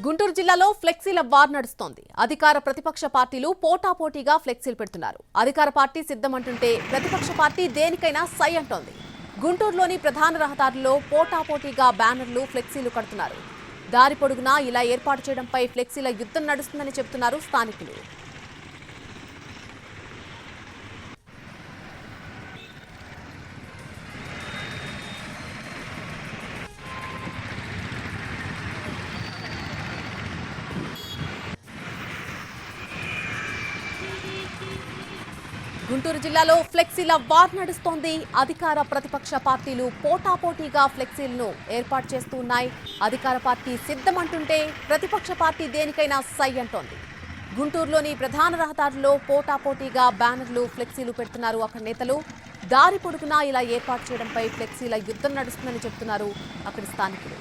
గుంటూరు జిల్లాలో ఫ్లెక్సీల వార్ నడుస్తోంది. అధికార ప్రతిపక్ష పార్టీలు పోటాపోటీగా ఫ్లెక్సీలు పెడుతున్నారు. అధికార పార్టీ సిద్ధమంటుంటే ప్రతిపక్ష పార్టీ దేనికైనా సై అంటోంది. గుంటూరులోని ప్రధాన రహదారుల్లో పోటాపోటీగా బ్యానర్లు, ఫ్లెక్సీలు కడుతున్నారు. దారి పొడుగునా ఇలా ఏర్పాటు చేయడంపై ఫ్లెక్సీల యుద్ధం నడుస్తుందని చెబుతున్నారు స్థానికులు. గుంటూరు జిల్లాలో ఫ్లెక్సీల వార్ నడుస్తోంది. అధికార ప్రతిపక్ష పార్టీలు పోటాపోటీగా ఫ్లెక్సీలను ఏర్పాటు చేస్తూ ఉన్నాయి. అధికార పార్టీ సిద్ధమంటుంటే ప్రతిపక్ష పార్టీ దేనికైనా సై అంటోంది. గుంటూరులోని ప్రధాన రహదారుల్లో పోటాపోటీగా బ్యానర్లు, ఫ్లెక్సీలు పెడుతున్నారు అక్కడి నేతలు. దారి పొడుగునా ఇలా ఏర్పాటు చేయడంపై ఫ్లెక్సీల యుద్ధం నడుస్తుందని చెబుతున్నారు అక్కడి స్థానికులు.